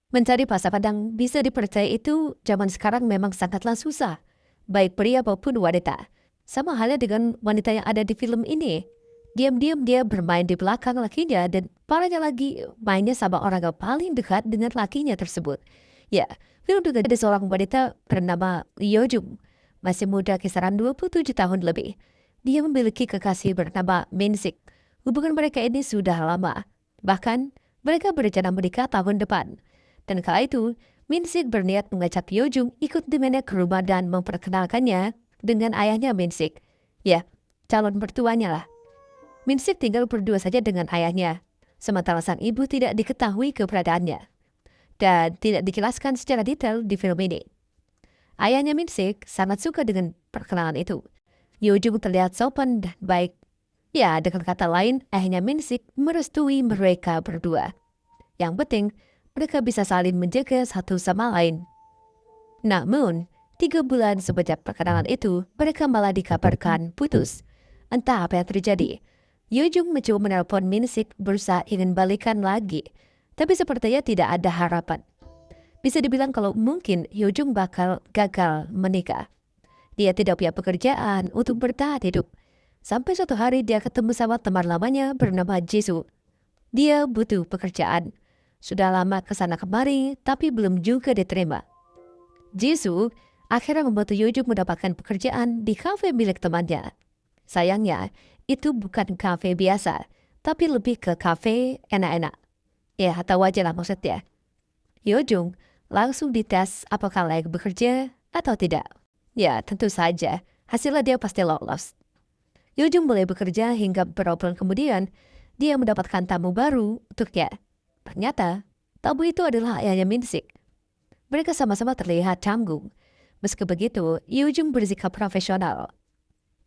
Mencari pasar padang bisa dipercaya itu zaman sekarang memang sangatlah susah, baik pria maupun wanita. Sama halnya dengan wanita yang ada di film ini. Diam-diam dia bermain di belakang lakinya dan parahnya lagi mainnya sama orang yang paling dekat dengan lakinya tersebut. Ya, film juga ada seorang wanita bernama Yo Jung, masih muda kisaran 27 tahun lebih. Dia memiliki kekasih bernama Min Sik. Hubungan mereka ini sudah lama. Bahkan, mereka berencana menikah tahun depan. Dan kala itu, Min Sik berniat mengajak Yo Jung ikut dengannya ke rumah dan memperkenalkannya dengan ayahnya Min Sik. Ya, calon mertuanya lah. Min Sik tinggal berdua saja dengan ayahnya, sementara sang ibu tidak diketahui keberadaannya. Dan tidak dijelaskan secara detail di film ini. Ayahnya Min Sik sangat suka dengan perkenalan itu. Yo Jung terlihat sopan dan baik. Ya, dengan kata lain, ayahnya Min Sik merestui mereka berdua. Yang penting, mereka bisa saling menjaga satu sama lain. Namun, 3 bulan sejak perkenalan itu, mereka malah dikabarkan putus. Entah apa yang terjadi. Yo Jung mencoba menelpon Min Sik berusaha ingin balikan lagi. Tapi sepertinya tidak ada harapan. Bisa dibilang kalau mungkin Yo Jung bakal gagal menikah. Dia tidak punya pekerjaan untuk bertahan hidup. Sampai suatu hari dia ketemu sama teman lamanya bernama Jisoo. Dia butuh pekerjaan. Sudah lama kesana kemari, tapi belum juga diterima. Jisoo akhirnya membantu Yo Jung mendapatkan pekerjaan di kafe milik temannya. Sayangnya, itu bukan kafe biasa, tapi lebih ke kafe enak-enak. Ya, tahu aja lah maksudnya. Yo Jung langsung dites apakah layak bekerja atau tidak. Ya, tentu saja. Hasilnya dia pasti lolos. Yo Jung mulai bekerja hingga beberapa bulan kemudian, dia mendapatkan tamu baru untuknya. Ternyata, tamu itu adalah ayahnya Min Sik. Mereka sama-sama terlihat canggung. Meski begitu, Yo Jung bersikap profesional.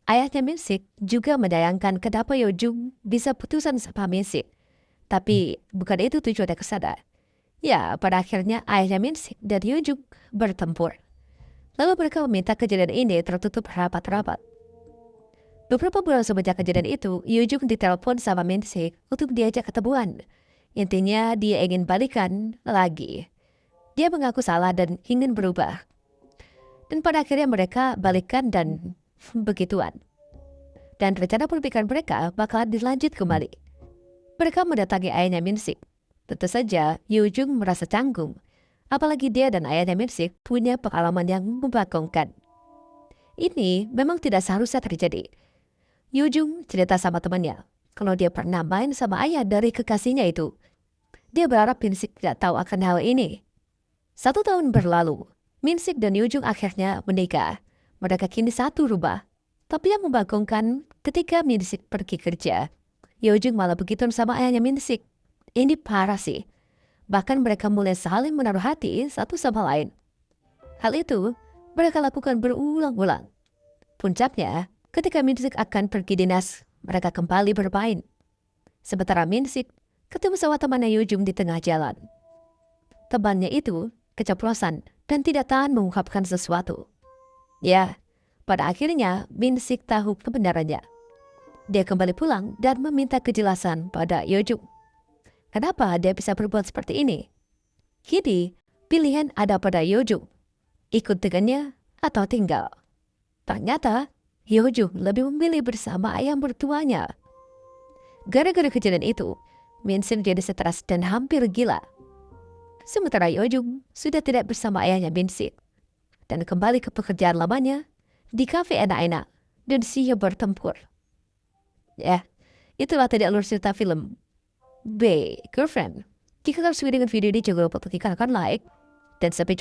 Ayahnya Min Sik juga menyayangkan kenapa Yo Jung bisa putusan sama Min Sik. Tapi bukan itu tujuannya ke sana. Ya, pada akhirnya ayahnya Min Sik dan Yo Jung bertempur. Lalu mereka meminta kejadian ini tertutup rapat-rapat. Beberapa bulan semenjak kejadian itu, Yo Jung ditelepon sama Min Sik untuk diajak ketemuan. Intinya dia ingin balikan lagi. Dia mengaku salah dan ingin berubah. Dan pada akhirnya mereka balikan dan begituan. Dan rencana pernikahan mereka bakal dilanjut kembali. Mereka mendatangi ayahnya Min Sik. Tentu saja, Yo Jung merasa canggung. Apalagi dia dan ayahnya Min Sik punya pengalaman yang membagongkan. Ini memang tidak seharusnya terjadi. Yo Jung cerita sama temannya kalau dia pernah main sama ayah dari kekasihnya itu. Dia berharap Min Sik tidak tahu akan hal ini. 1 tahun berlalu, Min Sik dan Yo Jung akhirnya menikah. Mereka kini satu rumah. Tapi yang membagongkan ketika Min Sik pergi kerja, Yo Jung malah begitu sama ayahnya Min Sik. Ini parah sih. Bahkan mereka mulai saling menaruh hati satu sama lain. Hal itu mereka lakukan berulang-ulang. Puncaknya, ketika Min Sik akan pergi dinas, mereka kembali bermain. Sementara Min Sik ketemu sama temannya Yo Jung di tengah jalan. Temannya itu keceplosan dan tidak tahan mengungkapkan sesuatu. Ya, pada akhirnya Min Sik tahu kebenarannya. Dia kembali pulang dan meminta kejelasan pada Yo Jung. Kenapa dia bisa berbuat seperti ini? Kini, pilihan ada pada Yo Jung. Ikut dengannya atau tinggal. Ternyata, Yo Jung lebih memilih bersama ayah mertuanya. Gara-gara kejadian itu, Min Sik jadi stres dan hampir gila. Sementara Yo Jung sudah tidak bersama ayahnya Min Sik dan kembali ke pekerjaan lamanya di kafe enak-enak dan siap bertempur. Ya, itulah tadi alur cerita film B, Girlfriend. Jika kalian suka dengan video ini, jangan lupa untuk tekan like dan sampai jumpa.